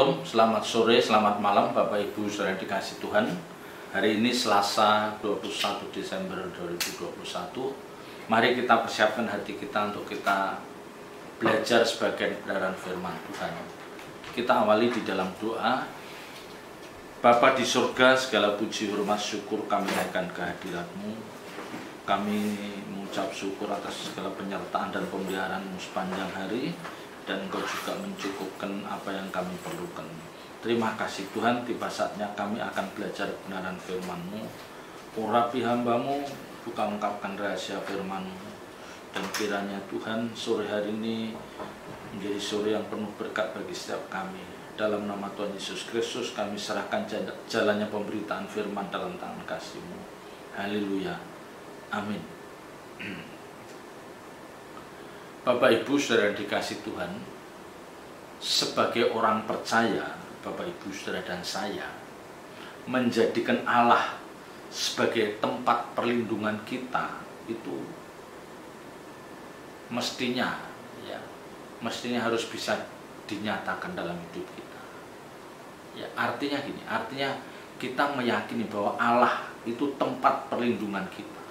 Shalom, selamat sore, selamat malam Bapak Ibu saudara dikasih Tuhan. Hari ini Selasa 21 Desember 2021. Mari kita persiapkan hati kita untuk kita belajar sebagian kebenaran firman Tuhan. Kita awali di dalam doa. Bapa di surga, segala puji, hormat, syukur kami naikkan kehadirat-Mu. Kami mengucap syukur atas segala penyertaan dan pemeliharaan-Mu sepanjang hari, dan Engkau juga mencukupkan apa yang kami perlukan. Terima kasih Tuhan, tiba saatnya kami akan belajar kebenaran firman-Mu. Urapi hamba-Mu, buka ungkapkan rahasia firman-Mu. Dan kiranya Tuhan, sore hari ini menjadi sore yang penuh berkat bagi setiap kami. Dalam nama Tuhan Yesus Kristus kami serahkan jalannya pemberitaan firman dalam tangan kasih-Mu. Haleluya. Amin. Bapak Ibu saudara dikasih Tuhan, sebagai orang percaya, Bapak Ibu saudara dan saya menjadikan Allah sebagai tempat perlindungan kita itu mestinya harus bisa dinyatakan dalam hidup kita. Ya, artinya gini, artinya kita meyakini bahwa Allah itu tempat perlindungan kita.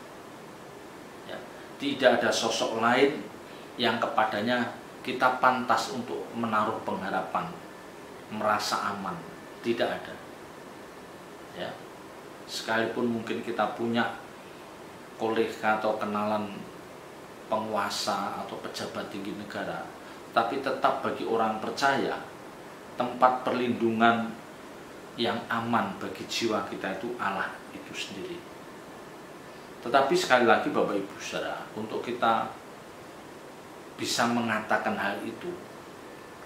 Ya, tidak ada sosok lain yang kepadanya kita pantas untuk menaruh pengharapan, merasa aman. Tidak ada. Ya. Sekalipun mungkin kita punya kolega atau kenalan penguasa atau pejabat tinggi negara, tapi tetap bagi orang percaya, tempat perlindungan yang aman bagi jiwa kita itu Allah itu sendiri. Tetapi sekali lagi Bapak Ibu Saudara, untuk kita bisa mengatakan hal itu,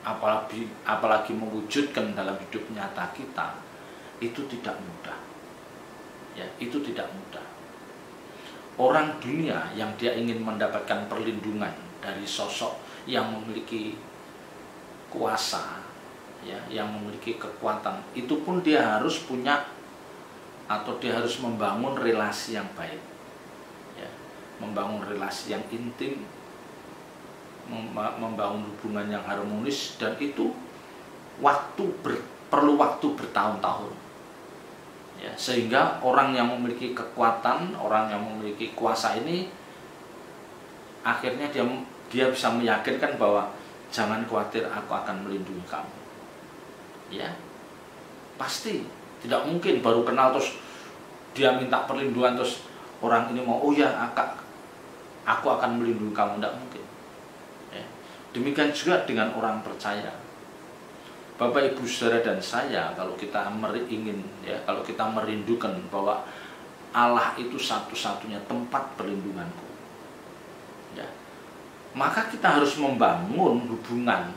apalagi mewujudkan dalam hidup nyata kita, itu tidak mudah. Ya, itu tidak mudah. Orang dunia yang dia ingin mendapatkan perlindungan dari sosok yang memiliki kuasa, ya, yang memiliki kekuatan, itu pun dia harus punya atau dia harus membangun relasi yang baik, ya, membangun relasi yang intim, membangun hubungan yang harmonis, dan itu perlu waktu bertahun-tahun. Ya, sehingga orang yang memiliki kekuatan, orang yang memiliki kuasa ini akhirnya dia bisa meyakinkan bahwa jangan khawatir, aku akan melindungi kamu. Ya, pasti tidak mungkin baru kenal terus dia minta perlindungan terus orang ini mau, oh ya aku akan melindungi kamu. Tidak mungkin. Demikian juga dengan orang percaya. Bapak Ibu saudara dan saya, kalau kita kalau kita merindukan bahwa Allah itu satu-satunya tempat perlindunganku, ya, maka kita harus membangun hubungan,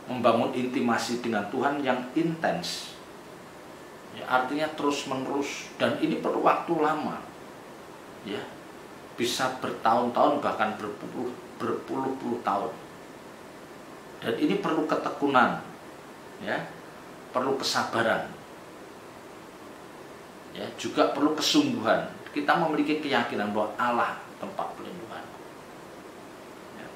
membangun intimasi dengan Tuhan yang intens. Ya, artinya terus menerus, dan ini perlu waktu lama. Ya, bisa bertahun-tahun bahkan berpuluh-puluh tahun. Dan ini perlu ketekunan, ya, perlu kesabaran, ya, juga perlu kesungguhan. Kita memiliki keyakinan bahwa Allah tempat perlindungan. Ya.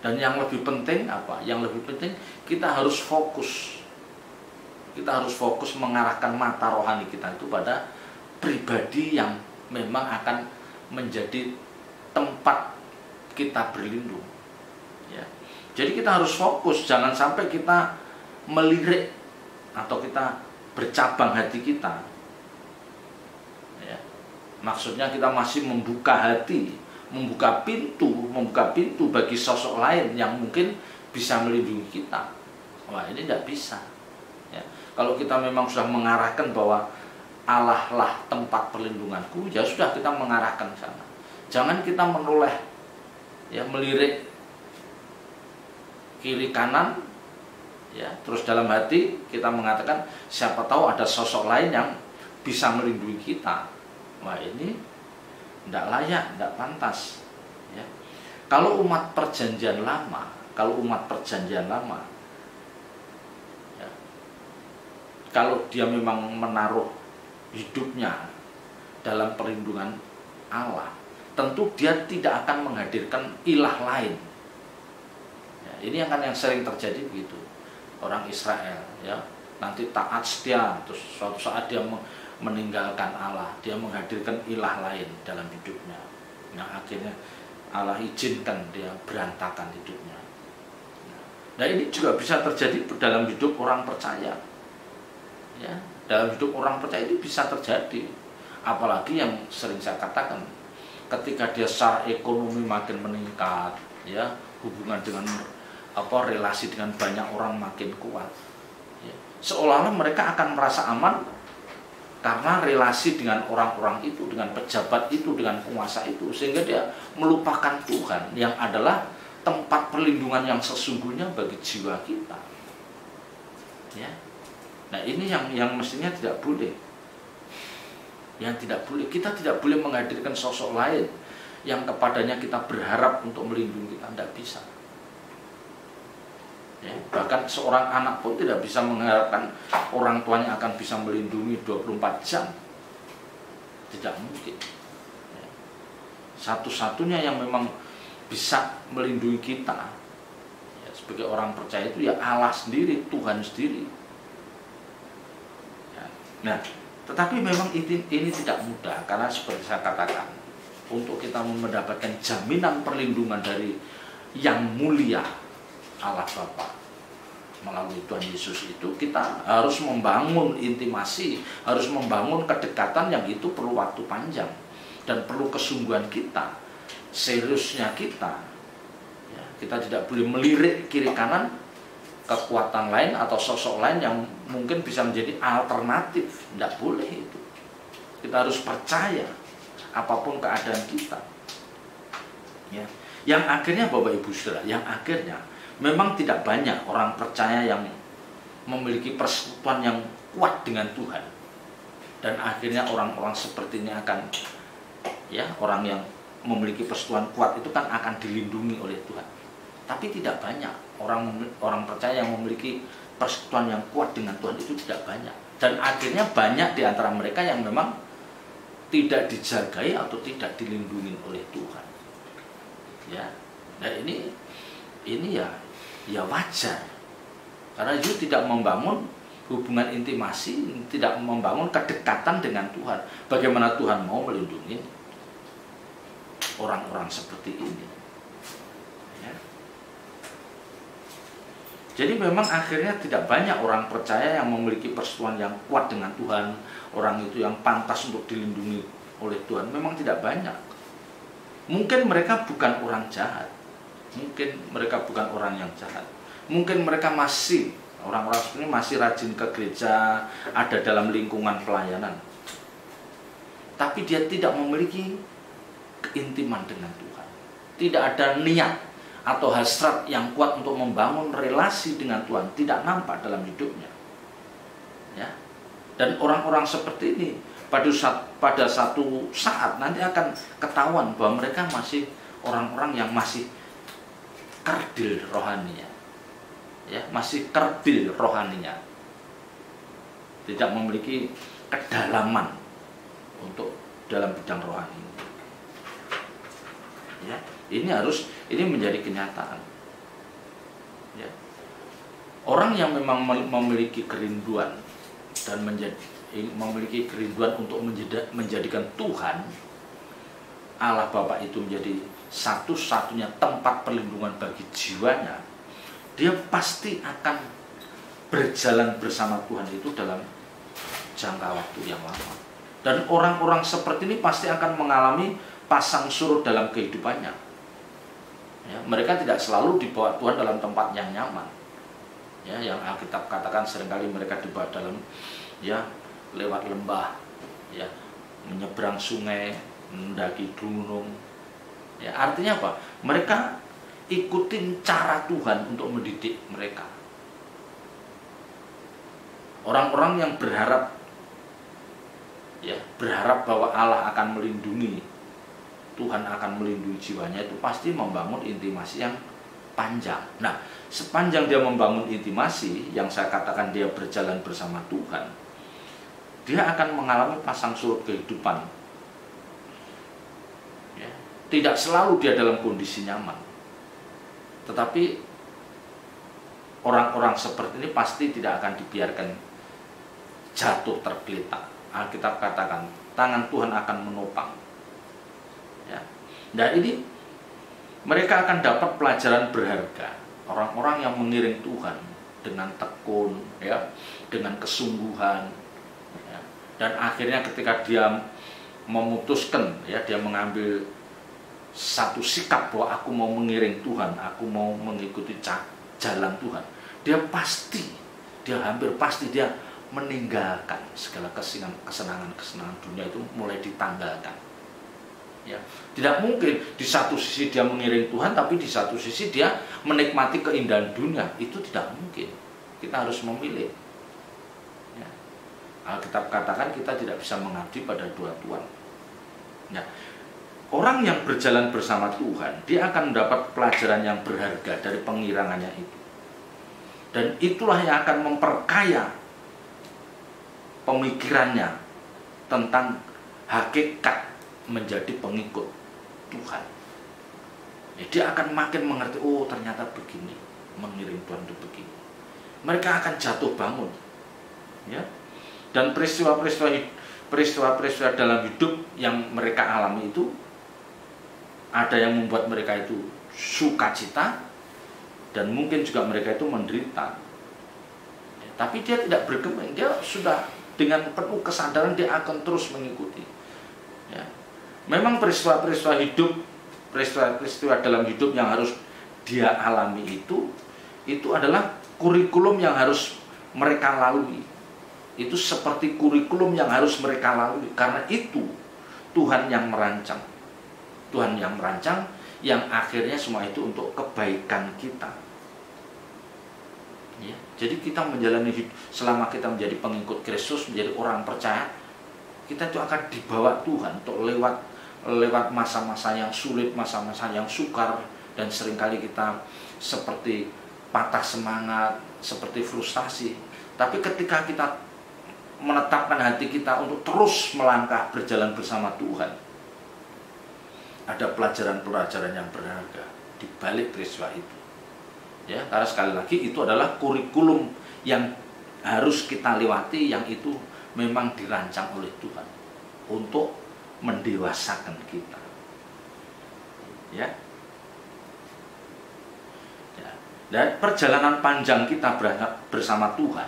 Dan yang lebih penting apa? Yang lebih penting kita harus fokus. Kita harus fokus mengarahkan mata rohani kita itu pada pribadi yang memang akan menjadi tempat kita berlindung. Ya. Jadi kita harus fokus, jangan sampai kita melirik atau kita bercabang hati kita. Ya. Maksudnya kita masih membuka hati, membuka pintu bagi sosok lain yang mungkin bisa melindungi kita. Wah, ini tidak bisa. Ya. Kalau kita memang sudah mengarahkan bahwa Allah lah tempat perlindunganku, ya sudah, kita mengarahkan ke sana. Jangan kita menoleh, ya, melirik kiri kanan, ya, terus dalam hati kita mengatakan siapa tahu ada sosok lain yang bisa melindungi kita. Wah, ini tidak layak, tidak pantas. Ya. Kalau umat perjanjian lama, ya, kalau dia memang menaruh hidupnya dalam perlindungan Allah, tentu dia tidak akan menghadirkan ilah lain. Ya, ini yang sering terjadi begitu. orang Israel, ya, nanti taat setia, terus suatu saat dia meninggalkan Allah, dia menghadirkan ilah lain dalam hidupnya. Nah, akhirnya Allah izinkan dia berantakan hidupnya. Nah, ini juga bisa terjadi dalam hidup orang percaya. Ya, dalam hidup orang percaya ini bisa terjadi. Apalagi yang sering saya katakan, ketika dia secara ekonomi makin meningkat, ya, hubungan dengan relasi dengan banyak orang makin kuat, ya, seolah-olah mereka akan merasa aman karena relasi dengan orang-orang itu, dengan pejabat itu, dengan penguasa itu, sehingga dia melupakan Tuhan yang adalah tempat perlindungan yang sesungguhnya bagi jiwa kita. Ya. Nah, ini yang mestinya tidak boleh. Yang tidak boleh, kita tidak boleh menghadirkan sosok lain yang kepadanya kita berharap untuk melindungi kita, tidak bisa. Ya, bahkan seorang anak pun tidak bisa mengharapkan orang tuanya akan bisa melindungi 24 jam. Tidak mungkin. Ya. Satu-satunya yang memang bisa melindungi kita, ya, sebagai orang percaya itu ya Allah sendiri, Tuhan sendiri. Ya. Nah, tetapi memang ini tidak mudah, karena seperti saya katakan, untuk kita mendapatkan jaminan perlindungan dari yang mulia Allah Bapa melalui Tuhan Yesus itu, kita harus membangun intimasi, harus membangun kedekatan yang itu perlu waktu panjang dan perlu kesungguhan kita, seriusnya kita. Ya, kita tidak boleh melirik kiri kanan kekuatan lain atau sosok lain yang mungkin bisa menjadi alternatif. Tidak boleh itu. Kita harus percaya apapun keadaan kita. Ya. Yang akhirnya Bapak Ibu Saudara, yang akhirnya memang tidak banyak orang percaya yang memiliki persekutuan yang kuat dengan Tuhan. Dan akhirnya orang-orang seperti ini akan, ya, orang yang memiliki persekutuan kuat itu kan akan dilindungi oleh Tuhan. Tapi tidak banyak orang percaya yang memiliki persekutuan yang kuat dengan Tuhan, itu tidak banyak. Dan akhirnya banyak di antara mereka yang memang tidak dijagai atau tidak dilindungi oleh Tuhan. Ya. Nah, ini ya wajar. Karena itu tidak membangun hubungan intimasi, tidak membangun kedekatan dengan Tuhan. Bagaimana Tuhan mau melindungi orang-orang seperti ini? Ya. Jadi memang akhirnya tidak banyak orang percaya yang memiliki persekutuan yang kuat dengan Tuhan. Orang itu yang pantas untuk dilindungi oleh Tuhan memang tidak banyak. Mungkin mereka bukan orang jahat. Mungkin mereka bukan orang yang jahat. Mungkin mereka masih, orang-orang seperti ini masih rajin ke gereja, ada dalam lingkungan pelayanan. Tapi dia tidak memiliki keintiman dengan Tuhan. Tidak ada niat atau hasrat yang kuat untuk membangun relasi dengan Tuhan. Tidak nampak dalam hidupnya. Ya. Dan orang-orang seperti ini pada satu saat nanti akan ketahuan bahwa mereka masih orang-orang yang masih kerdil rohaninya, ya, masih kerdil rohaninya, tidak memiliki kedalaman untuk dalam bidang rohani. Ya, ini menjadi kenyataan. Ya. Orang yang memang memiliki kerinduan dan memiliki kerinduan untuk menjadikan Tuhan Allah Bapa itu menjadi satu-satunya tempat perlindungan bagi jiwanya, dia pasti akan berjalan bersama Tuhan itu dalam jangka waktu yang lama. Dan orang-orang seperti ini pasti akan mengalami pasang surut dalam kehidupannya. Ya, mereka tidak selalu dibawa Tuhan dalam tempat yang nyaman. Ya, yang Alkitab katakan seringkali mereka dibawa dalam, ya, lewat lembah, ya, menyeberang sungai, mendaki gunung. Ya, artinya apa? Mereka ikutin cara Tuhan untuk mendidik mereka. Orang-orang yang berharap, ya, berharap bahwa Allah akan melindungi, Tuhan akan melindungi jiwanya, itu pasti membangun intimasi yang panjang. Nah, sepanjang dia membangun intimasi, yang saya katakan dia berjalan bersama Tuhan, dia akan mengalami pasang surut kehidupan. Ya, tidak selalu dia dalam kondisi nyaman, tetapi orang-orang seperti ini pasti tidak akan dibiarkan jatuh tergeletak. Alkitab katakan tangan Tuhan akan menopang. Ya. Nah ini mereka akan dapat pelajaran berharga. Orang-orang yang mengiring Tuhan dengan tekun, ya, dengan kesungguhan, ya. Dan akhirnya ketika dia memutuskan, ya, dia mengambil satu sikap bahwa aku mau mengiring Tuhan, aku mau mengikuti jalan Tuhan, dia hampir pasti dia meninggalkan segala kesenangan dunia itu, mulai ditanggalkan. Ya, tidak mungkin di satu sisi dia mengiring Tuhan, tapi di satu sisi dia menikmati keindahan dunia. Itu tidak mungkin. Kita harus memilih. Ya. Alkitab katakan kita tidak bisa mengabdi pada dua tuan. Ya. Orang yang berjalan bersama Tuhan, dia akan mendapat pelajaran yang berharga dari pengirangannya itu. Dan itulah yang akan memperkaya pemikirannya tentang hakikat menjadi pengikut Tuhan. Ya, dia akan makin mengerti, oh ternyata begini, mengiring Tuhan itu begini. Mereka akan jatuh bangun, ya. Dan peristiwa-peristiwa dalam hidup yang mereka alami itu, ada yang membuat mereka itu sukacita, dan mungkin juga mereka itu menderita. Ya, tapi dia tidak bergeming, dia sudah dengan penuh kesadaran dia akan terus mengikuti. Ya. Memang peristiwa-peristiwa dalam hidup yang harus dia alami itu adalah kurikulum yang harus mereka lalui. Itu seperti kurikulum yang harus mereka lalui. Karena itu Tuhan yang merancang. Tuhan yang merancang, yang akhirnya semua itu untuk kebaikan kita. Ya, jadi kita menjalani hidup, selama kita menjadi pengikut Kristus, menjadi orang percaya, kita itu akan dibawa Tuhan untuk lewat masa-masa yang sulit, masa-masa yang sukar, dan seringkali kita seperti patah semangat, seperti frustasi. Tapi ketika kita menetapkan hati kita untuk terus melangkah berjalan bersama Tuhan, ada pelajaran-pelajaran yang berharga di balik peristiwa itu. Ya, karena sekali lagi itu adalah kurikulum yang harus kita lewati, yang itu memang dirancang oleh Tuhan untuk mendewasakan kita. Ya. Ya. Dan perjalanan panjang kita bersama Tuhan,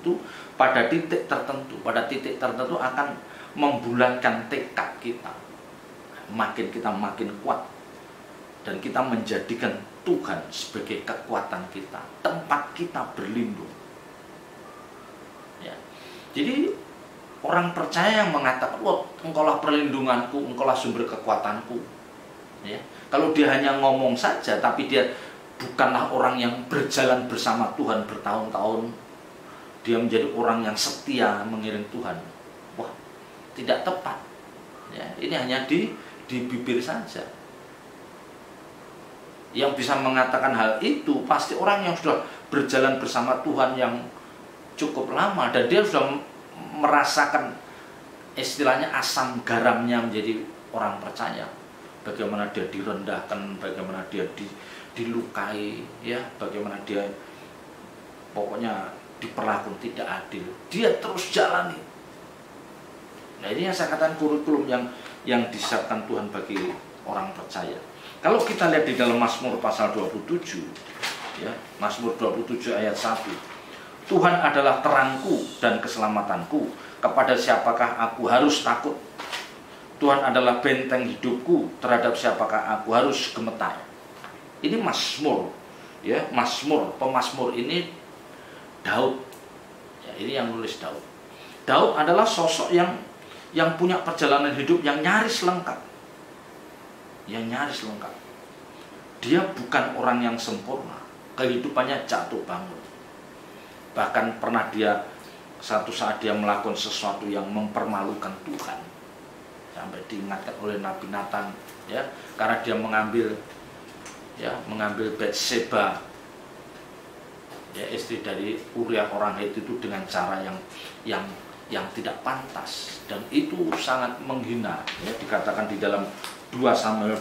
itu pada titik tertentu akan membulatkan tekad kita. Makin kita makin kuat, dan kita menjadikan Tuhan sebagai kekuatan kita, tempat kita berlindung. Ya. Jadi orang percaya yang mengatakan, "Wah, engkaulah perlindunganku, engkaulah sumber kekuatanku." Ya. Kalau dia hanya ngomong saja, tapi dia bukanlah orang yang berjalan bersama Tuhan bertahun-tahun, dia menjadi orang yang setia mengiring Tuhan. Wah, tidak tepat. Ya, ini hanya di bibir saja. Yang bisa mengatakan hal itu pasti orang yang sudah berjalan bersama Tuhan yang cukup lama, dan dia sudah merasakan istilahnya asam garamnya menjadi orang percaya. Bagaimana dia direndahkan, bagaimana dia dilukai, ya, bagaimana dia pokoknya diperlakukan tidak adil. Dia terus jalani. Nah, ini yang saya katakan kurikulum yang disiapkan Tuhan bagi orang percaya. Kalau kita lihat di dalam Mazmur pasal 27, ya, Mazmur 27 ayat 1. Tuhan adalah terangku dan keselamatanku, kepada siapakah aku harus takut? Tuhan adalah benteng hidupku, terhadap siapakah aku harus gemetar? Ini Mazmur, ya, pemazmur ini Daud. Ya, ini yang nulis Daud. Daud adalah sosok yang punya perjalanan hidup yang nyaris lengkap. Dia bukan orang yang sempurna, kehidupannya jatuh bangun. Bahkan pernah satu saat dia melakukan sesuatu yang mempermalukan Tuhan, sampai diingatkan oleh Nabi Nathan, ya, karena dia mengambil Batseba, ya, istri dari Uria orang Heti itu dengan cara yang tidak pantas, dan itu sangat menghina. Ya, dikatakan di dalam 2 Samuel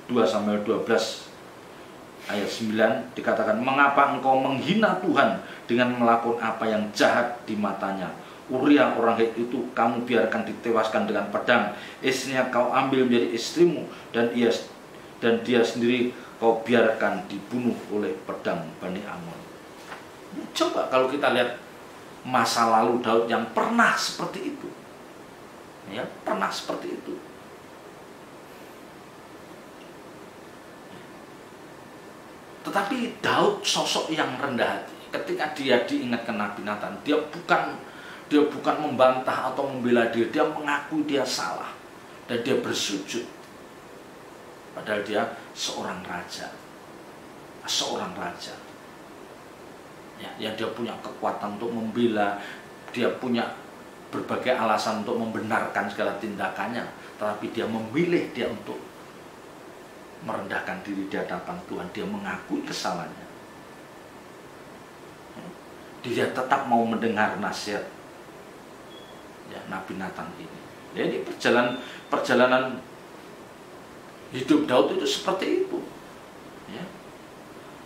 12 ayat 9 dikatakan, mengapa engkau menghina Tuhan dengan melakukan apa yang jahat di matanya? Uria orang Het itu kamu biarkan ditewaskan dengan pedang, istrinya kau ambil menjadi istrimu, dan dia sendiri kau biarkan dibunuh oleh pedang Bani Amon. Coba kalau kita lihat masa lalu Daud yang pernah seperti itu, ya, pernah seperti itu. Tetapi Daud sosok yang rendah hati. Ketika dia diingatkan Nabi Nathan, dia bukan membantah atau membela dia mengakui dia salah dan dia bersujud. Padahal dia seorang raja, ya, yang dia punya kekuatan untuk membela, dia punya berbagai alasan untuk membenarkan segala tindakannya, tetapi dia memilih dia untuk merendahkan diri di hadapan Tuhan. Dia mengakui kesalahannya. Dia tetap mau mendengar nasihat, ya, Nabi Nathan ini. Jadi perjalanan hidup Daud itu seperti itu, ya.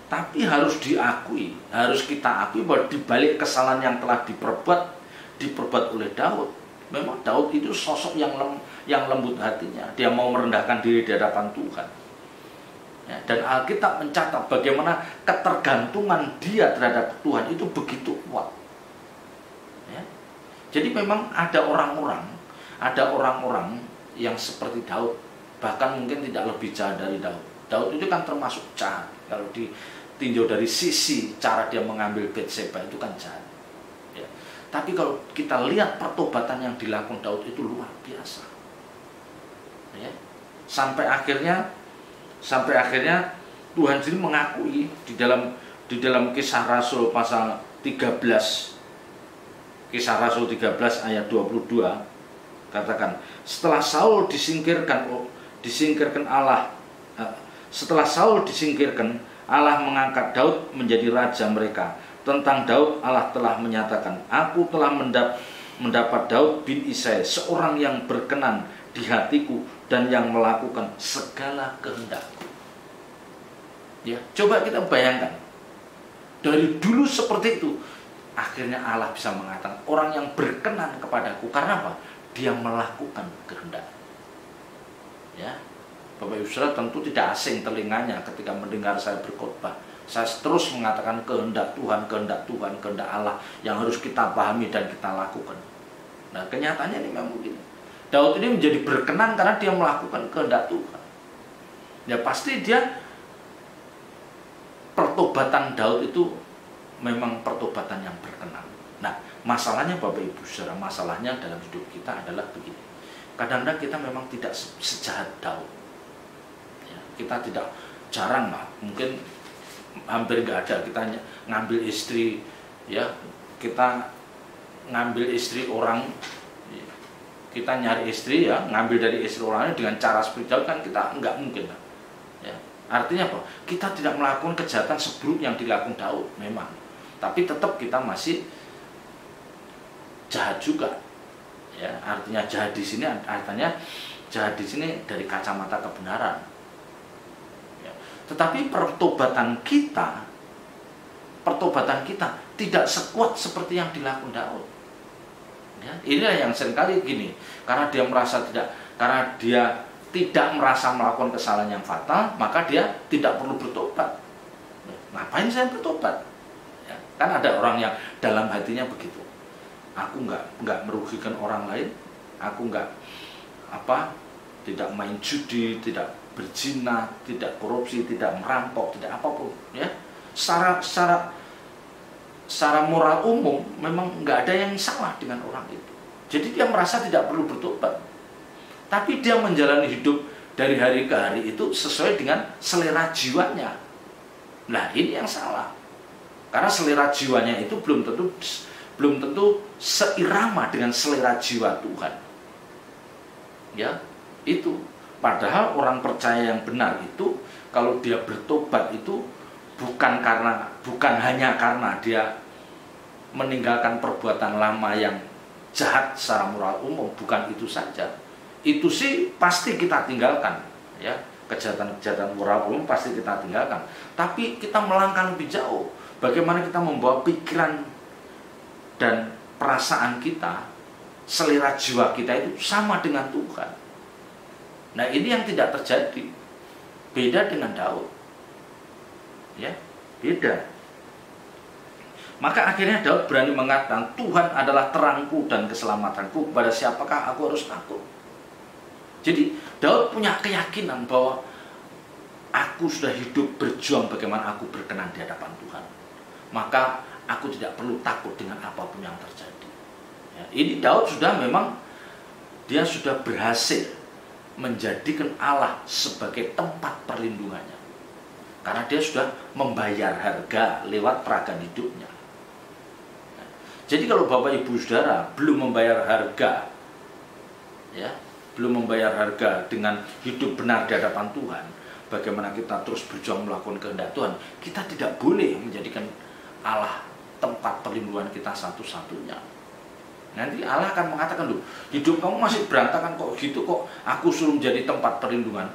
Tapi harus diakui, harus kita akui bahwa di balik kesalahan yang telah diperbuat oleh Daud, memang Daud itu sosok yang lembut hatinya. Dia mau merendahkan diri di hadapan Tuhan. Ya, dan Alkitab mencatat bagaimana ketergantungan dia terhadap Tuhan itu begitu kuat. Ya. Jadi memang ada orang-orang yang seperti Daud, bahkan mungkin tidak lebih jahat dari Daud. Daud itu kan termasuk jahat. Kalau ditinjau dari sisi cara dia mengambil Batseba itu kan jahat. Ya. Tapi kalau kita lihat pertobatan yang dilakukan Daud itu luar biasa. Ya. Sampai akhirnya Tuhan sendiri mengakui di dalam Kisah Rasul pasal 13, Kisah Rasul 13 ayat 22, katakan, setelah Saul disingkirkan Allah, Allah mengangkat Daud menjadi raja mereka. Tentang Daud Allah telah menyatakan, aku telah mendapat Daud bin Isai, seorang yang berkenan di hatiku dan yang melakukan segala kehendakku. Ya, coba kita bayangkan, dari dulu seperti itu, akhirnya Allah bisa mengatakan orang yang berkenan kepadaku. Karena apa? Dia melakukan kehendak. Ya, Bapak Ibu Saudara tentu tidak asing telinganya ketika mendengar saya berkhotbah. Saya terus mengatakan kehendak Tuhan, kehendak Allah yang harus kita pahami dan kita lakukan. Nah, kenyataannya ini memang begini. Daud ini menjadi berkenan karena dia melakukan kehendak Tuhan. Ya pasti dia, pertobatan Daud itu memang pertobatan yang berkenan. Nah, masalahnya Bapak Ibu Saudara, masalahnya dalam hidup kita adalah begini. Kadang-kadang kita memang tidak sejahat Daud. Ya, kita jarang lah, mungkin hampir nggak ada kita ngambil istri, ya, kita ngambil istri orang, kita nyari istri, ya, ngambil dari istri orangnya dengan cara spiritual kan kita nggak mungkin lah. Ya. Artinya apa? Kita tidak melakukan kejahatan seburuk yang dilakukan Daud memang, tapi tetap kita masih jahat juga. Ya, artinya jahat di sini dari kacamata kebenaran. Ya. Tetapi pertobatan kita tidak sekuat seperti yang dilakukan Daud. Ya, inilah yang seringkali gini, karena dia tidak merasa melakukan kesalahan yang fatal, maka dia tidak perlu bertobat. Ngapain saya bertobat? Ya, kan ada orang yang dalam hatinya begitu. Aku nggak merugikan orang lain, aku tidak main judi, tidak berzina, tidak korupsi, tidak merampok, tidak apapun. Ya, secara moral umum memang nggak ada yang salah dengan orang itu. Jadi dia merasa tidak perlu bertobat. Tapi dia menjalani hidup dari hari ke hari itu sesuai dengan selera jiwanya. Nah, ini yang salah. Karena selera jiwanya itu belum tentu seirama dengan selera jiwa Tuhan. Ya, itu. Padahal orang percaya yang benar itu kalau dia bertobat itu bukan hanya karena dia meninggalkan perbuatan lama yang jahat secara moral umum, bukan itu saja. Itu sih pasti kita tinggalkan, ya. kejahatan-kejahatan moral umum pasti kita tinggalkan. Tapi kita melangkah lebih jauh. Bagaimana kita membawa pikiran dan perasaan kita, selera jiwa kita itu sama dengan Tuhan. Nah, ini yang tidak terjadi. Beda dengan Daud. Ya, beda. Maka akhirnya Daud berani mengatakan, Tuhan adalah terangku dan keselamatanku, kepada siapakah aku harus takut? Jadi Daud punya keyakinan bahwa aku sudah hidup berjuang bagaimana aku berkenan di hadapan Tuhan. Maka aku tidak perlu takut dengan apapun yang terjadi. Ya, ini Daud sudah memang, dia sudah berhasil menjadikan Allah sebagai tempat perlindungannya. Karena dia sudah membayar harga lewat peragan hidupnya. Ya, jadi kalau Bapak Ibu Saudara belum membayar harga, ya, belum membayar harga dengan hidup benar di hadapan Tuhan, bagaimana kita terus berjuang melakukan kehendak Tuhan, kita tidak boleh menjadikan Allah tempat perlindungan kita satu-satunya. Nanti Allah akan mengatakan, loh, hidup kamu masih berantakan kok gitu, kok aku suruh menjadi tempat perlindungan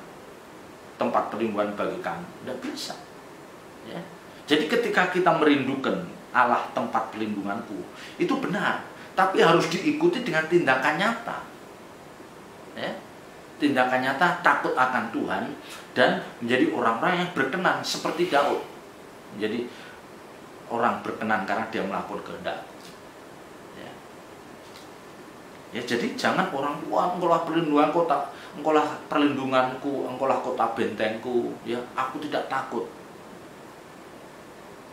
bagi kamu. Tidak bisa. Ya. Jadi ketika kita merindukan Allah tempat perlindunganku, itu benar, tapi harus diikuti dengan tindakan nyata. Ya, tindakan nyata, takut akan Tuhan, dan menjadi orang-orang yang berkenan seperti Daud. Menjadi orang berkenan karena dia melakukan kehendak. Ya. Ya, jadi jangan orang, wah, engkaulah perlindungan kota, engkaulah perlindunganku, engkaulah kota bentengku, ya, aku tidak takut.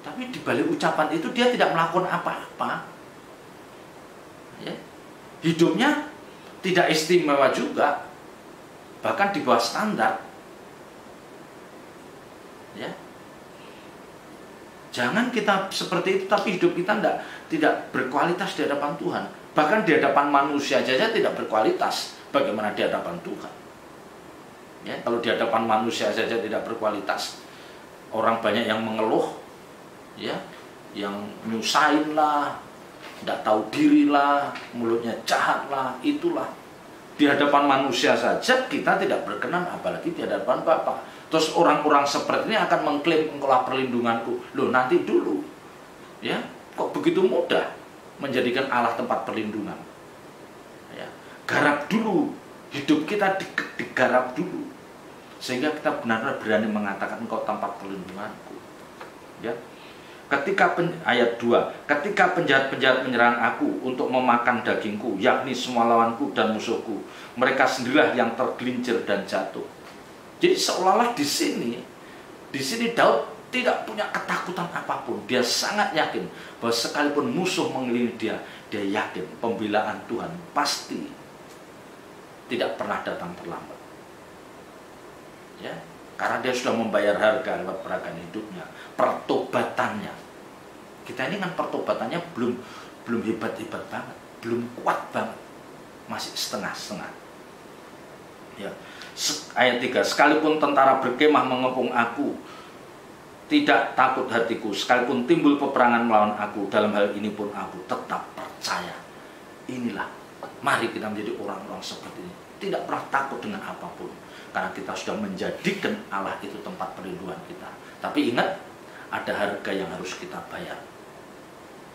Tapi di balik ucapan itu dia tidak melakukan apa-apa. Ya. Hidupnya tidak istimewa juga, bahkan di bawah standar. Ya, jangan kita seperti itu, tapi hidup kita tidak berkualitas di hadapan Tuhan. Bahkan di hadapan manusia saja tidak berkualitas. Bagaimana di hadapan Tuhan? Ya, kalau di hadapan manusia saja tidak berkualitas, orang banyak yang mengeluh, ya, yang nyusahin lah, tidak tahu diri lah, mulutnya jahat lah, itulah. Di hadapan manusia saja kita tidak berkenan, apalagi di hadapan Bapa. Terus orang-orang seperti ini akan mengklaim engkaulah perlindunganku. Loh, nanti dulu, ya, kok begitu mudah menjadikan Allah tempat perlindungan? Ya, garap dulu, hidup kita digarap dulu, sehingga kita benar-benar berani mengatakan engkau tempat perlindunganku. Ya. Ayat 2, ketika penjahat-penjahat menyerang aku untuk memakan dagingku, yakni semua lawanku dan musuhku, mereka sendirilah yang tergelincir dan jatuh. Jadi seolah-olah di sini Daud tidak punya ketakutan apapun. Dia sangat yakin bahwa sekalipun musuh mengelilingi dia yakin pembelaan Tuhan pasti tidak pernah datang terlambat. Ya, karena dia sudah membayar harga lewat peragan hidupnya, pertobatannya. Kita ini kan pertobatannya belum hebat-hebat banget, belum kuat banget, masih setengah-setengah. Ya. Ayat 3, sekalipun tentara berkemah mengepung aku, tidak takut hatiku. Sekalipun timbul peperangan melawan aku, dalam hal ini pun aku tetap percaya. Inilah, mari kita menjadi orang-orang seperti ini, tidak pernah takut dengan apapun, karena kita sudah menjadikan Allah itu tempat perlindungan kita. Tapi ingat, ada harga yang harus kita bayar.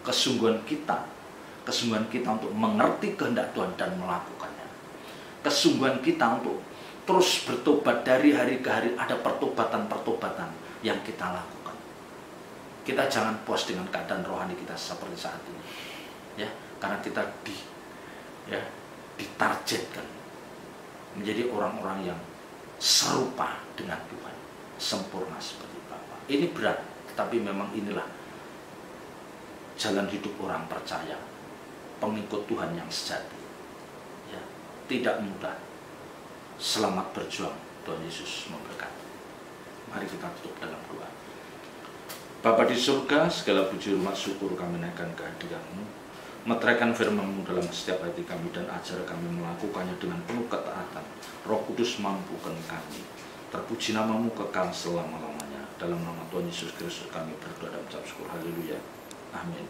Kesungguhan kita untuk mengerti kehendak Tuhan dan melakukannya. Kesungguhan kita untuk terus bertobat dari hari ke hari, ada pertobatan-pertobatan yang kita lakukan. Kita jangan puas dengan keadaan rohani kita seperti saat ini. Ya, karena kita ditargetkan menjadi orang-orang yang serupa dengan Tuhan, sempurna seperti Bapa. Ini berat, tetapi memang inilah jalan hidup orang percaya, pengikut Tuhan yang sejati. Ya, tidak mudah. Selamat berjuang. Tuhan Yesus memberkati. Mari kita tutup dalam doa. Bapa di surga, segala puji hormat syukur kami naikkan kehadiran-Mu. Meteraikan firman-Mu dalam setiap hati kami dan ajar kami melakukannya dengan penuh ketaatan. Roh Kudus mampukan kami. Terpuji nama-Mu kekal selama-lamanya. Dalam nama Tuhan Yesus Kristus kami berdoa dan ucap syukur. Haleluya. Amin.